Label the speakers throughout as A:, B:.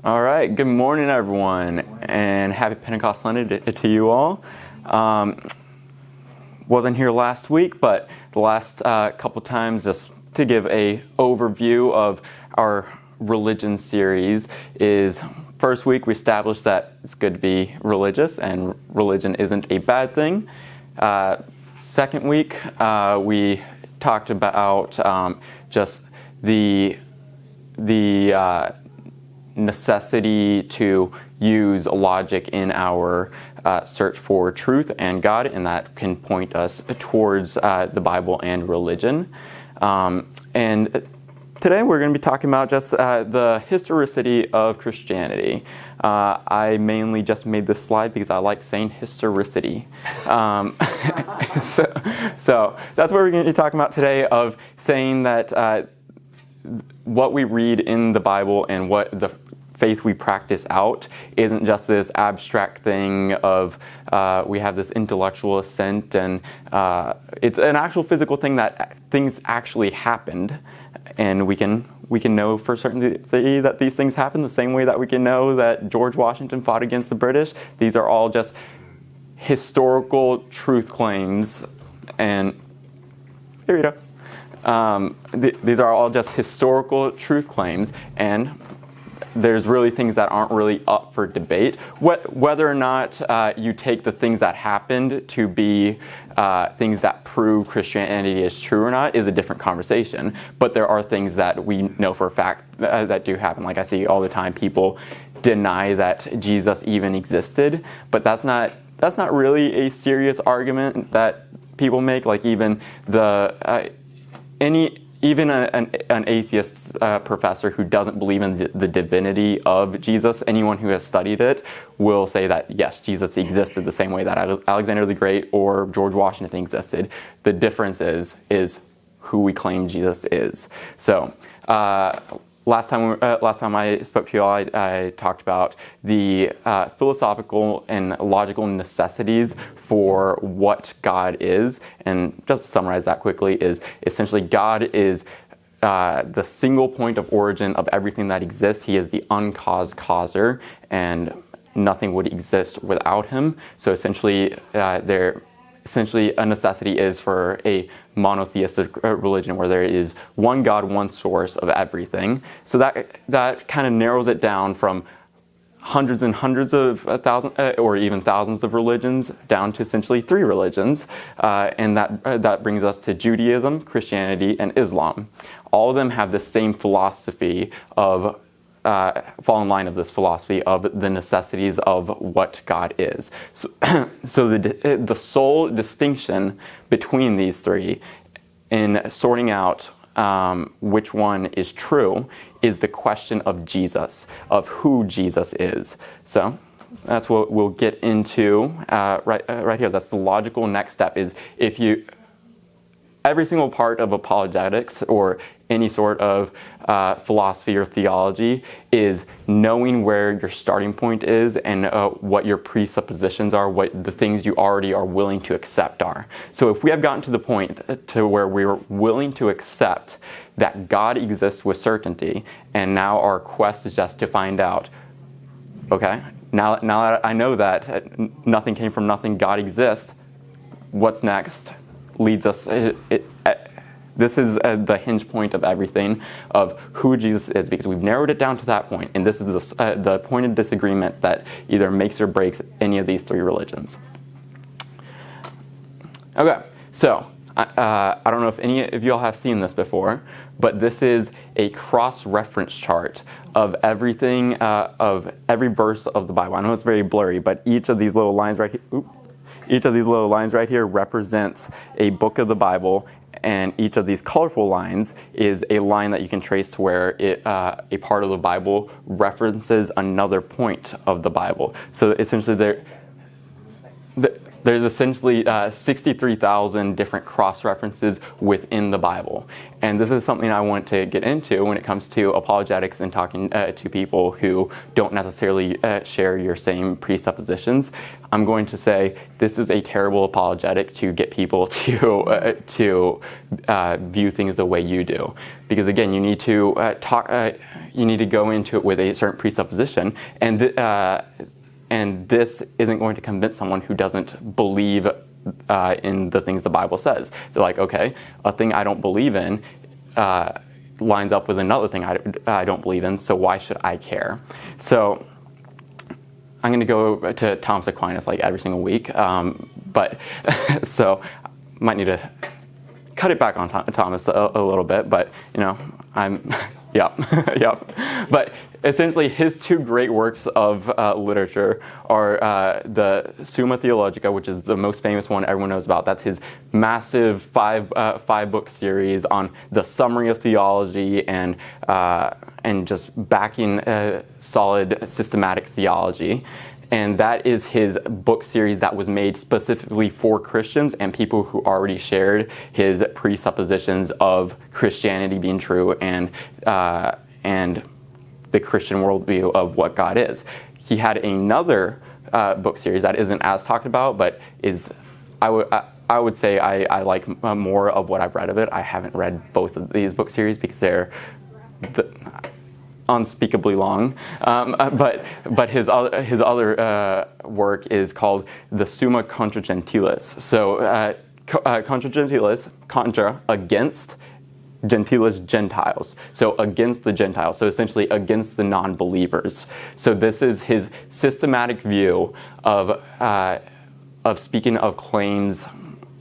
A: All right, good morning, everyone, and happy Pentecost Sunday to you all. Wasn't here last week, but the last couple times, just to give a overview of our religion series, is first week we established that it's good to be religious, and religion isn't a bad thing. Second week, we talked about just the necessity to use logic in our search for truth and God, and that can point us towards the Bible and religion. And today we're going to be talking about just the historicity of Christianity. I mainly just made this slide because I like saying historicity. So that's what we're going to be talking about today, of saying that what we read in the Bible and what the faith we practice out isn't just this abstract thing of we have this intellectual assent, and it's an actual physical thing, that things actually happened, and we can know for certainty that these things happened the same way that we can know that George Washington fought against the British. These are all just historical truth claims, and here we go. These are all just historical truth claims, and there's really things that aren't really up for debate. Whether or not you take the things that happened to be things that prove Christianity is true or not is a different conversation. But there are things that we know for a fact that do happen. Like I see all the time, people deny that Jesus even existed, but that's not really a serious argument that people make. Like even an atheist professor who doesn't believe in the divinity of Jesus, anyone who has studied it will say that, yes, Jesus existed the same way that Alexander the Great or George Washington existed. The difference is who we claim Jesus is. So last time I spoke to you all, I talked about the philosophical and logical necessities for what God is. And just to summarize that quickly, is essentially God is the single point of origin of everything that exists. He is the uncaused causer, and nothing would exist without him. So essentially, a necessity is for a monotheistic religion where there is one God, one source of everything. So that kind of narrows it down from hundreds and hundreds of thousands or even thousands of religions down to essentially three religions, and that brings us to Judaism, Christianity, and Islam. All of them have the same philosophy of fall in line of this philosophy of the necessities of what God is. So the sole distinction between these three in sorting out which one is true is the question of Jesus, of who Jesus is. So that's what we'll get into right here. That's the logical next step. Is every single part of apologetics or any sort of philosophy or theology is knowing where your starting point is and what your presuppositions are, what the things you already are willing to accept are. So if we have gotten to the point to where we're willing to accept that God exists with certainty, and now our quest is just to find out, okay, now that I know that nothing came from nothing, God exists, what's next? Leads us. This is the hinge point of everything, of who Jesus is, because we've narrowed it down to that point, and this is the point of disagreement that either makes or breaks any of these three religions. Okay, so I don't know if any of y'all have seen this before, but this is a cross-reference chart of everything, of every verse of the Bible. I know it's very blurry, but each of these little lines right here. Each of these little lines right here represents a book of the Bible, and each of these colorful lines is a line that you can trace to where a part of the Bible references another point of the Bible. So essentially, they're there's essentially 63,000 different cross-references within the Bible. And this is something I want to get into when it comes to apologetics and talking to people who don't necessarily share your same presuppositions. I'm going to say this is a terrible apologetic to get people to view things the way you do, because again, you need to you need to go into it with a certain presupposition, and this isn't going to convince someone who doesn't believe in the things the Bible says. They're like, okay, a thing I don't believe in lines up with another thing I don't believe in, so why should I care? So I'm going to go to Thomas Aquinas like every single week, but so might need to cut it back on Thomas a little bit, but yeah. But essentially, his two great works of literature are the Summa Theologica, which is the most famous one everyone knows about. That's his massive five-book series on the summary of theology and just backing solid systematic theology. And that is his book series that was made specifically for Christians and people who already shared his presuppositions of Christianity being true and the Christian worldview of what God is. He had another book series that isn't as talked about, but is I would say I like more of what I've read of it. I haven't read both of these book series because they're unspeakably long, but his other work is called the Summa Contra Gentiles. So Contra Gentiles, contra, against, Gentiles, Gentiles. So against the Gentiles. So essentially against the non-believers. So this is his systematic view of speaking of claims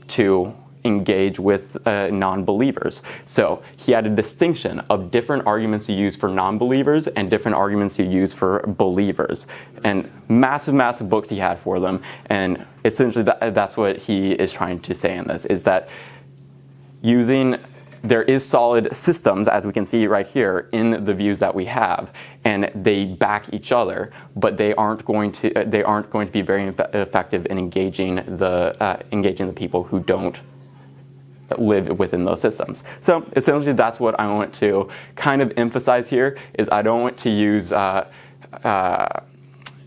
A: to engage with non-believers. So he had a distinction of different arguments you use for non-believers and different arguments you use for believers. And massive books he had for them. And essentially that's what he is trying to say in this, is that there is solid systems, as we can see right here, in the views that we have, and they back each other, but they aren't going to be very effective in engaging the people who don't live within those systems. So essentially that's what I want to kind of emphasize here, is I don't want to use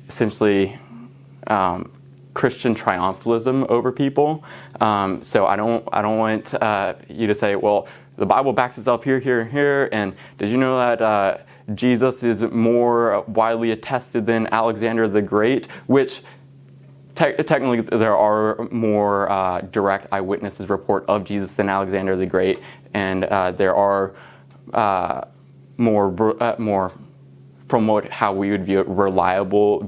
A: essentially Christian triumphalism over people. So I don't want you to say, well, the Bible backs itself here, here, and here, and did you know that Jesus is more widely attested than Alexander the Great, which technically, there are more direct eyewitnesses report of Jesus than Alexander the Great, and there are more from how we would view it, reliable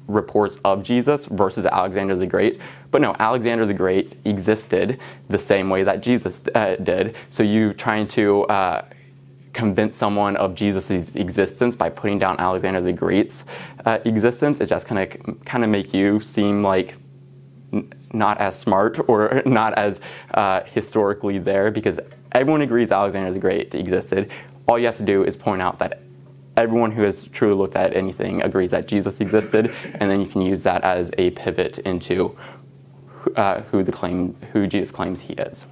A: reports of Jesus versus Alexander the Great. But no, Alexander the Great existed the same way that Jesus did. So you trying to convince someone of Jesus' existence by putting down Alexander the Great's existence, it just kind of make you seem like not as smart or not as historically there, because everyone agrees Alexander the Great existed. All you have to do is point out that everyone who has truly looked at anything agrees that Jesus existed, and then you can use that as a pivot into who Jesus claims he is.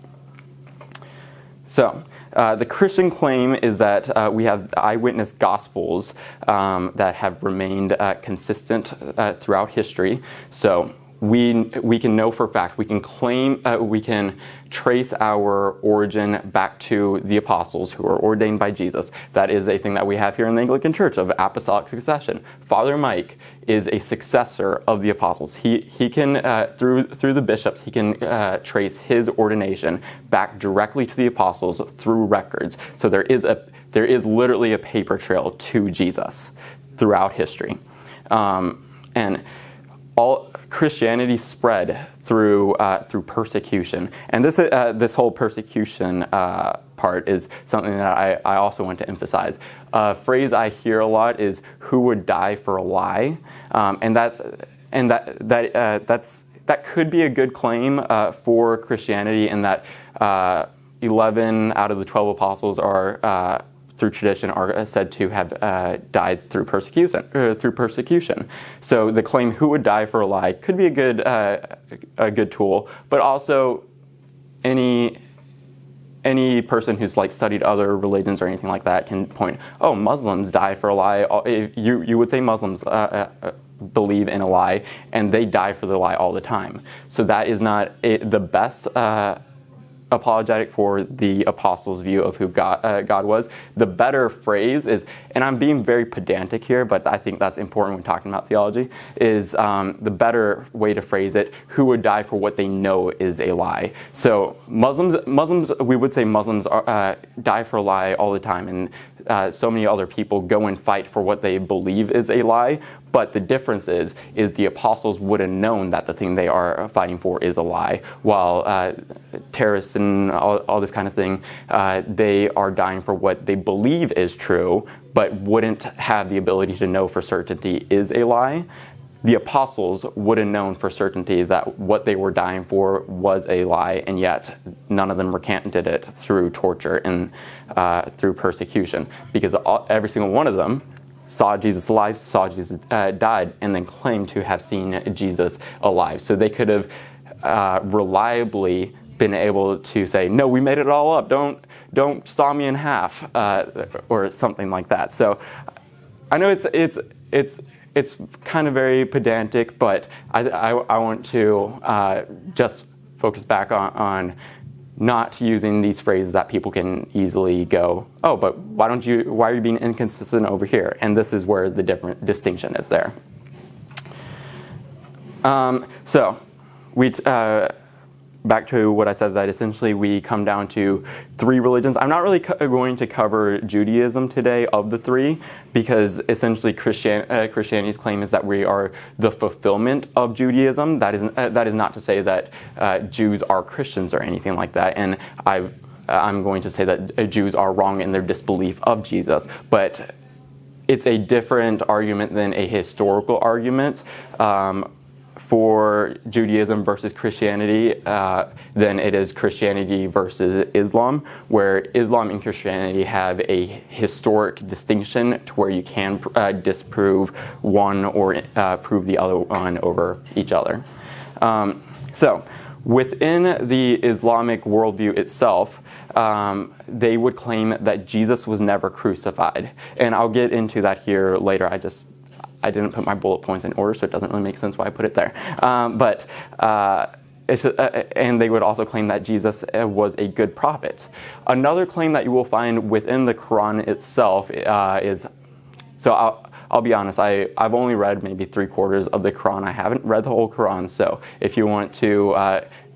A: So the Christian claim is that we have eyewitness gospels that have remained consistent throughout history. So we can know for a fact, we can claim, we can trace our origin back to the apostles who are ordained by Jesus. That is a thing that we have here in the Anglican Church of apostolic succession. Father Mike is a successor of the apostles. He can, through the bishops, he can trace his ordination back directly to the apostles through records. So there is literally a paper trail to Jesus throughout history. And all Christianity spread through persecution, and this whole persecution part is something that I also want to emphasize. A phrase I hear a lot is "Who would die for a lie?" and that could be a good claim for Christianity, in that 11 out of the 12 apostles are through tradition, are said to have died through persecution. So the claim who would die for a lie could be a good tool, but also any person who's like studied other religions or anything like that can point, oh, Muslims die for a lie. You would say Muslims believe in a lie, and they die for the lie all the time. So that is not the best apologetic for the apostles' view of who God was. The better phrase is, and I'm being very pedantic here, but I think that's important when talking about theology, is the better way to phrase it, who would die for what they know is a lie. So Muslims, we would say Muslims die for a lie all the time, and so many other people go and fight for what they believe is a lie. But the difference is the apostles would have known that the thing they are fighting for is a lie, while terrorists and all this kind of thing, they are dying for what they believe is true, but wouldn't have the ability to know for certainty is a lie. The apostles would have known for certainty that what they were dying for was a lie, and yet none of them recanted it through torture and through persecution, because every single one of them saw Jesus alive, saw Jesus died, and then claimed to have seen Jesus alive. So they could have reliably been able to say, no, we made it all up, don't saw me in half, or something like that. So I know it's kind of very pedantic, but I want to just focus back on not using these phrases that people can easily go, oh, but why are you being inconsistent over here? And this is where the different distinction is there. So we back to what I said, that essentially we come down to three religions. I'm not really going to cover Judaism today of the three, because essentially Christianity's claim is that we are the fulfillment of Judaism. That is not to say that Jews are Christians or anything like that. And I'm going to say that Jews are wrong in their disbelief of Jesus, but it's a different argument than a historical argument for Judaism versus Christianity than it is Christianity versus Islam, where Islam and Christianity have a historic distinction to where you can disprove one or prove the other one over each other. So within the Islamic worldview itself, they would claim that Jesus was never crucified. And I'll get into that here later. I didn't put my bullet points in order, so it doesn't really make sense why I put it there. And they would also claim that Jesus was a good prophet. Another claim that you will find within the Quran itself is, so I'll be honest, I've only read maybe 3/4 of the Quran. I haven't read the whole Quran, so if you want to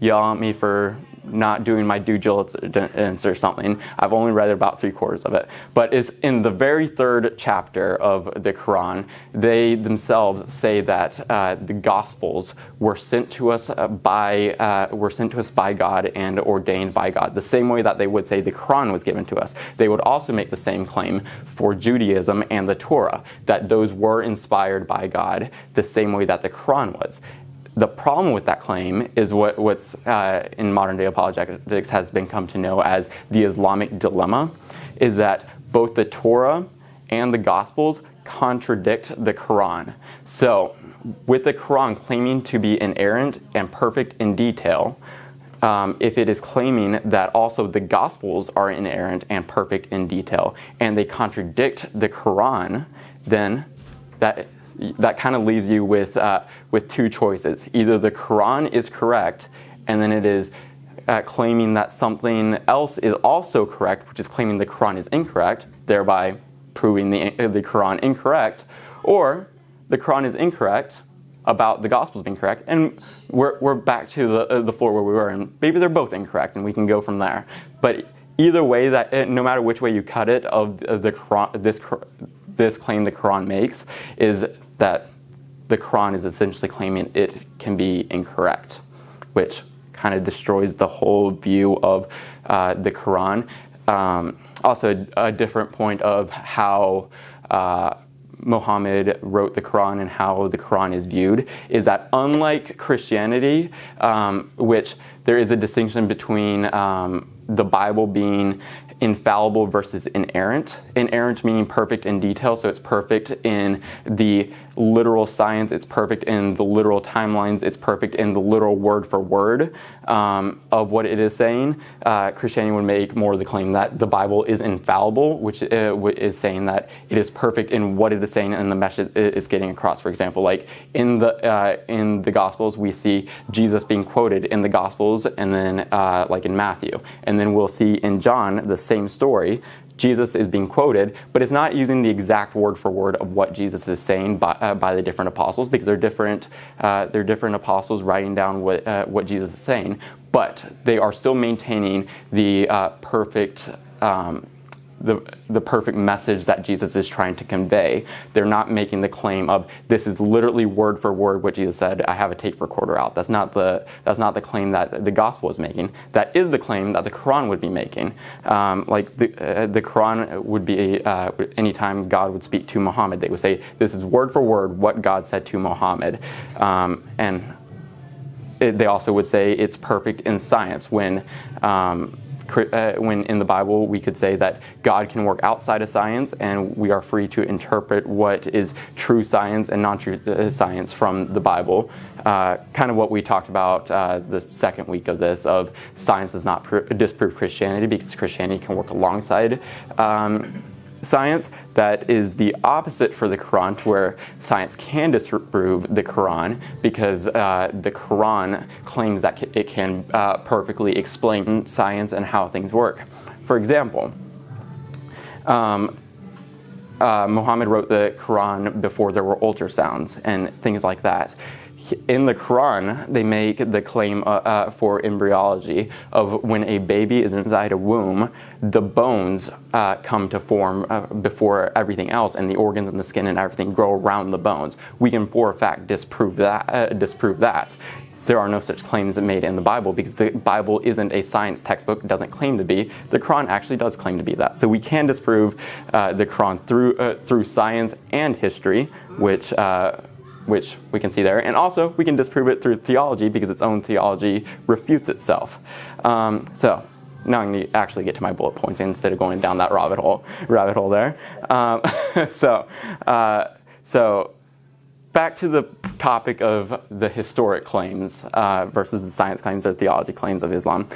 A: yell at me for not doing my due diligence or something, I've only read about 3/4 of it. But it's in the very third chapter of the Quran, they themselves say that the Gospels were sent to us by God and ordained by God, the same way that they would say the Quran was given to us. They would also make the same claim for Judaism and the Torah, that those were inspired by God the same way that the Quran was. The problem with that claim is what's in modern day apologetics has been come to know as the Islamic dilemma, is that both the Torah and the Gospels contradict the Quran. So with the Quran claiming to be inerrant and perfect in detail, if it is claiming that also the Gospels are inerrant and perfect in detail, and they contradict the Quran, then that kind of leaves you with two choices. Either the Quran is correct, and then it is claiming that something else is also correct, which is claiming the Quran is incorrect, thereby proving the Quran incorrect, or the Quran is incorrect about the Gospels being correct, and we're back to the floor where we were, and maybe they're both incorrect, and we can go from there. But either way, that no matter which way you cut it, of the Quran, this claim the Quran makes is that the Quran is essentially claiming it can be incorrect, which kind of destroys the whole view of the Quran. Also, a different point of how Muhammad wrote the Quran and how the Quran is viewed is that unlike Christianity, which there is a distinction between the Bible being infallible versus inerrant. Inerrant meaning perfect in detail, so it's perfect in the literal science, it's perfect in the literal timelines, it's perfect in the literal word for word of what it is saying. Christianity would make more of the claim that the Bible is infallible, which is saying that it is perfect in what it is saying and the message it's getting across. For example, like in the Gospels, we see Jesus being quoted in the Gospels, and then like in Matthew, and then we'll see in John the same story. Jesus is being quoted, but it's not using the exact word for word of what Jesus is saying by the different apostles, because they're different apostles writing down what Jesus is saying, but they are still maintaining the perfect the perfect message that Jesus is trying to convey. They're not making the claim of this is literally word for word what Jesus said. I have a tape recorder out. That's not the claim that the gospel is making. That is the claim that the Quran would be making. Like the Quran would be anytime God would speak to Muhammad, they would say this is word for word what God said to Muhammad, and they also would say it's perfect in science when in the Bible we could say that God can work outside of science, and we are free to interpret what is true science and non-true science from the Bible. Kind of what we talked about the second week of this, of science does not disprove Christianity, because Christianity can work alongside science. That is the opposite for the Quran, to where science can disprove the Quran, because the Quran claims that it can perfectly explain science and how things work. For example, Muhammad wrote the Quran before there were ultrasounds and things like that. In the Quran, they make the claim for embryology of when a baby is inside a womb, the bones come to form before everything else, and the organs and the skin and everything grow around the bones. We can, for a fact, disprove that. There are no such claims made in the Bible, because the Bible isn't a science textbook. It doesn't claim to be. The Quran actually does claim to be that. So we can disprove the Quran through science and history, which we can see there. And also, we can disprove it through theology, because its own theology refutes itself. So now I'm going to actually get to my bullet points instead of going down that rabbit hole there. So back to the topic of the historic claims versus the science claims or theology claims of Islam.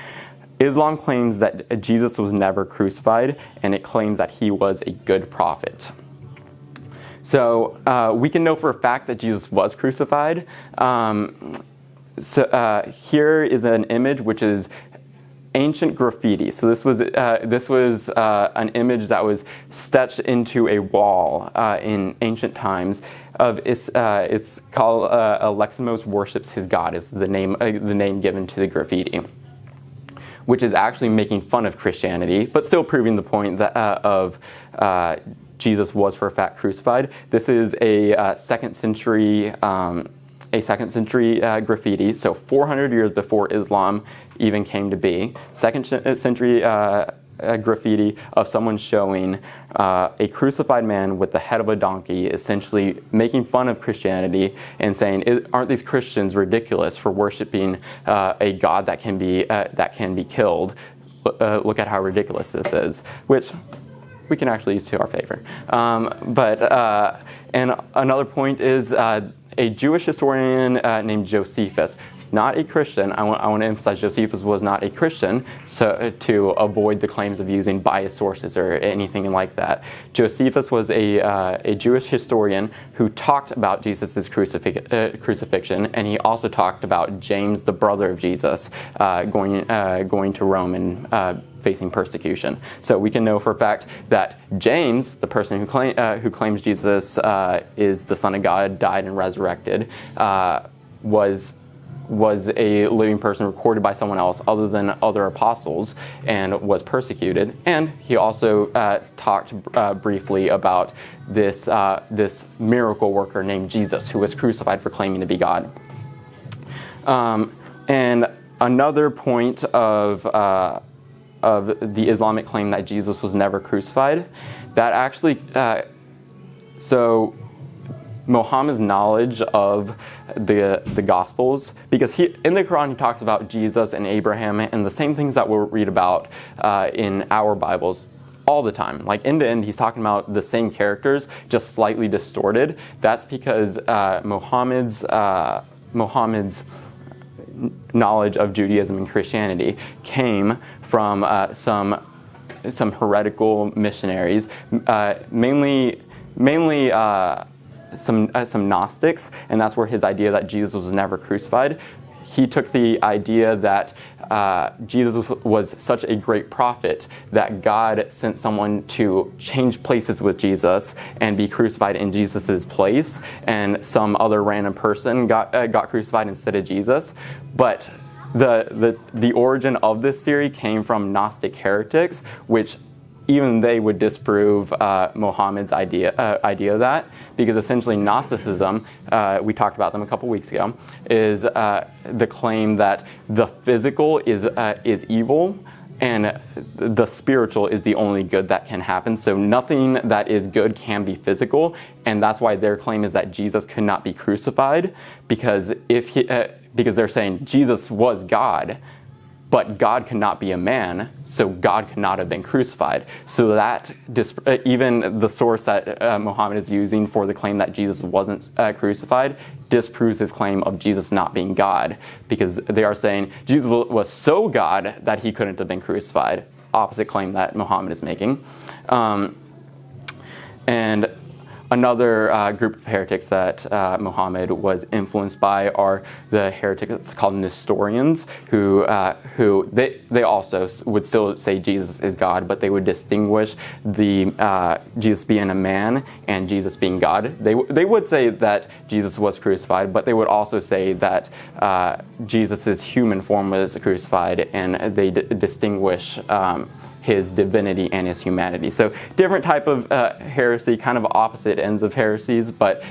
A: Islam claims that Jesus was never crucified, and it claims that he was a good prophet. So we can know for a fact that Jesus was crucified. Here is an image which is ancient graffiti. So this was an image that was stitched into a wall in ancient times. It's called Aleximos worships his god, is the name given to the graffiti, which is actually making fun of Christianity, but still proving the point that of Jesus was for a fact crucified. This is a second century graffiti, so 400 years before Islam even came to be. Second century graffiti of someone showing a crucified man with the head of a donkey, essentially making fun of Christianity and saying, "Aren't these Christians ridiculous for worshiping a God that can be killed? Look at how ridiculous this is," which we can actually use to our favor. And another point is a Jewish historian named Josephus, not a Christian. I want to emphasize Josephus was not a Christian, so to avoid the claims of using biased sources or anything like that. Josephus was a Jewish historian who talked about Jesus' crucifixion, and he also talked about James, the brother of Jesus, going to Rome and facing persecution. So we can know for a fact that James, the person who claims Jesus is the Son of God, died and resurrected, was a living person recorded by someone else other than other apostles, and was persecuted. And he also talked briefly about this miracle worker named Jesus, who was crucified for claiming to be God. And another point of the Islamic claim that Jesus was never crucified, that actually, so Muhammad's knowledge of the Gospels, because in the Quran he talks about Jesus and Abraham and the same things that we'll read about in our Bibles all the time. Like end to end, he's talking about the same characters, just slightly distorted. That's because Muhammad's knowledge of Judaism and Christianity came from some heretical missionaries, mainly some Gnostics, and that's where his idea that Jesus was never crucified. He took the idea that Jesus was such a great prophet that God sent someone to change places with Jesus and be crucified in Jesus' place, and some other random person got crucified instead of Jesus. But the origin of this theory came from Gnostic heretics, which even they would disprove Muhammad's idea of that, because essentially Gnosticism, we talked about them a couple weeks ago, is the claim that the physical is evil and the spiritual is the only good that can happen. So nothing that is good can be physical, and that's why their claim is that Jesus could not be crucified, because because they're saying Jesus was God, but God could not be a man, so God could not have been crucified. So that even the source that Muhammad is using for the claim that Jesus wasn't crucified disproves his claim of Jesus not being God, because they are saying Jesus was so God that he couldn't have been crucified. Opposite claim that Muhammad is making. And another group of heretics that Muhammad was influenced by are the heretics called Nestorians, who they also would still say Jesus is God, but they would distinguish the Jesus being a man and Jesus being God. They would say that Jesus was crucified, but they would also say that Jesus' human form was crucified, and they distinguish his divinity and his humanity. So different type of heresy, kind of opposite ends of heresies, but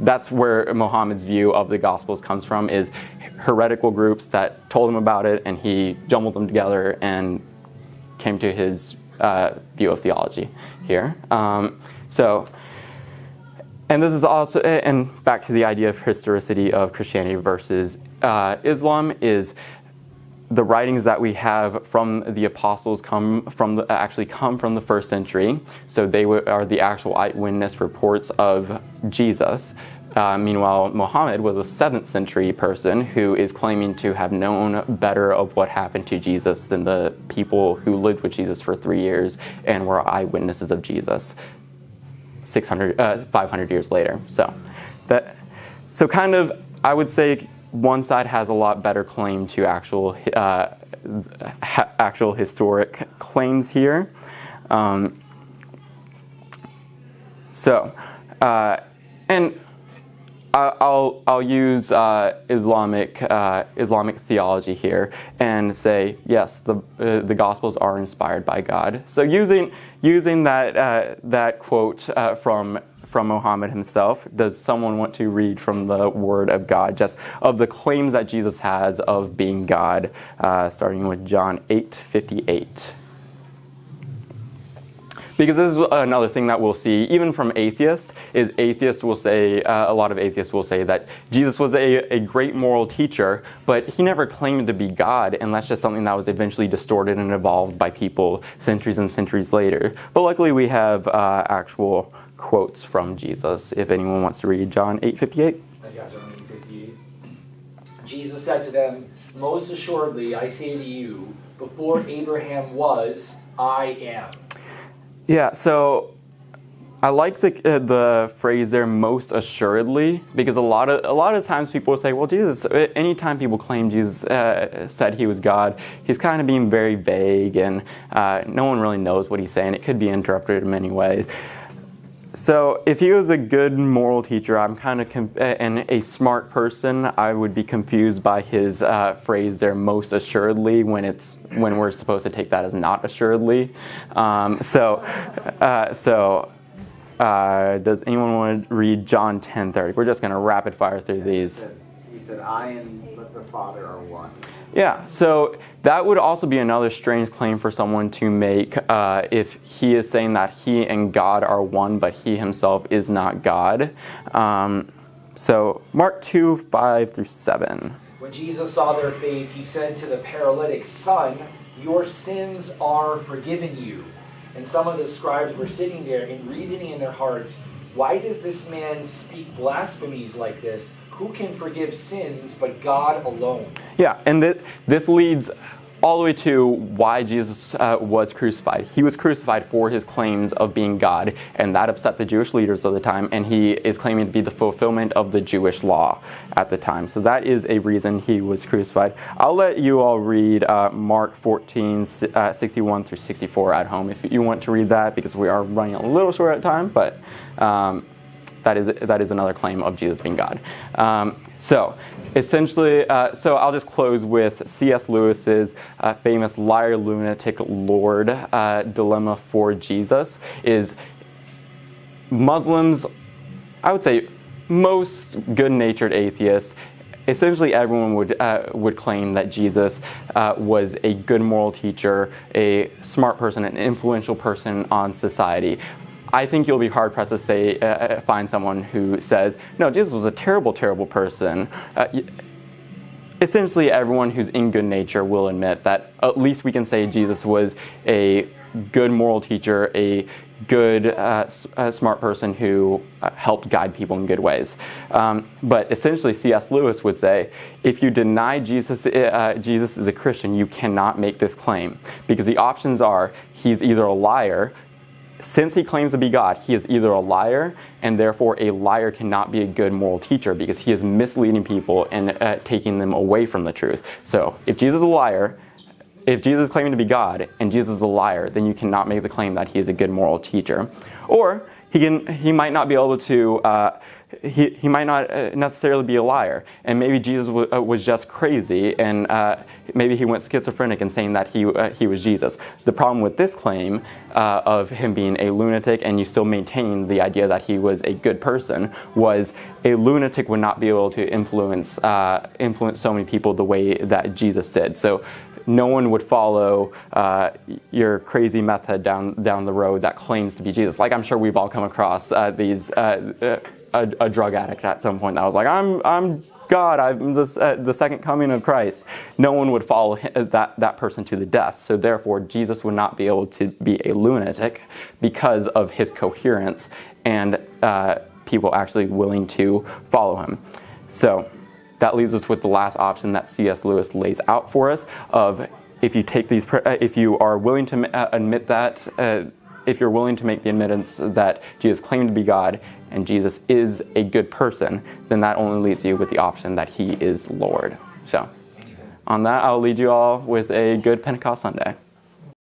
A: that's where Muhammad's view of the Gospels comes from, is heretical groups that told him about it, and he jumbled them together and came to his view of theology here. And this is also, and back to the idea of historicity of Christianity versus Islam, is the writings that we have from the apostles come from the first century. So they are the actual eyewitness reports of Jesus. Meanwhile, Muhammad was a 7th century person who is claiming to have known better of what happened to Jesus than the people who lived with Jesus for 3 years and were eyewitnesses of Jesus 500 years later. So kind of, I would say one side has a lot better claim to actual historic claims here. And I'll use Islamic theology here and say yes, the Gospels are inspired by God. So using that quote from Muhammad himself, does someone want to read from the Word of God, just of the claims that Jesus has of being God, starting with John 8:58? Because this is another thing that we'll see, even from atheists, is atheists will say, a lot of atheists will say that Jesus was a great moral teacher, but he never claimed to be God, and that's just something that was eventually distorted and evolved by people centuries and centuries later. But luckily we have actual quotes from Jesus, if anyone wants to read John 8:58.
B: I got John 8:58. Jesus said to them, "Most assuredly, I say to you, before Abraham was, I am."
A: Yeah, so I like the phrase there, "most assuredly," because a lot of times people will say, well, Jesus, anytime people claim Jesus said he was God, he's kind of being very vague, and no one really knows what he's saying. It could be interpreted in many ways. So if he was a good moral teacher, I'm kind of and a smart person, I would be confused by his phrase there, "most assuredly," when we're supposed to take that as not assuredly. Does anyone want to read John 10:30? We're just going to rapid fire through these.
C: He said, "I and the Father are one."
A: Yeah, so that would also be another strange claim for someone to make if he is saying that he and God are one, but he himself is not God. So Mark 2, 5 through 7.
B: When Jesus saw their faith, he said to the paralytic, "Son, your sins are forgiven you." And some of the scribes were sitting there and reasoning in their hearts, "Why does this man speak blasphemies like this? Who can forgive sins but God alone?"
A: Yeah, and this leads all the way to why Jesus was crucified. He was crucified for his claims of being God, and that upset the Jewish leaders of the time, and he is claiming to be the fulfillment of the Jewish law at the time. So that is a reason he was crucified. I'll let you all read Mark 14, 61 through 64 at home if you want to read that, because we are running a little short at time, but that is another claim of Jesus being God. So essentially, so I'll just close with C.S. Lewis's famous liar, lunatic, Lord dilemma for Jesus is Muslims, I would say most good-natured atheists, essentially everyone would claim that Jesus was a good moral teacher, a smart person, an influential person on society. I think you'll be hard-pressed to find someone who says, no, Jesus was a terrible, terrible person. Essentially, everyone who's in good nature will admit that at least we can say Jesus was a good moral teacher, a good, smart person who helped guide people in good ways. But essentially, C.S. Lewis would say, if you deny Jesus is a Christian, you cannot make this claim. Because the options are, he's either a liar. Since he claims to be God, he is either a liar, and therefore a liar cannot be a good moral teacher because he is misleading people and taking them away from the truth. So if Jesus is a liar, if Jesus is claiming to be God and Jesus is a liar, then you cannot make the claim that he is a good moral teacher. Or he might not be able to, he might not necessarily be a liar, and maybe Jesus was just crazy, and maybe he went schizophrenic in saying that he was Jesus. The problem with this claim of him being a lunatic, and you still maintain the idea that he was a good person, was a lunatic would not be able to influence so many people the way that Jesus did. So no one would follow your crazy meth head down the road that claims to be Jesus. Like, I'm sure we've all come across a drug addict at some point that was like, I'm God, I'm the second coming of Christ. No one would follow that person to the death. So therefore, Jesus would not be able to be a lunatic because of his coherence and people actually willing to follow him. So that leaves us with the last option that C.S. Lewis lays out for us of if you take these, if you are willing to admit that, if you're willing to make the admittance that Jesus claimed to be God and Jesus is a good person, then that only leaves you with the option that he is Lord. So on that, I'll lead you all with a good Pentecost Sunday.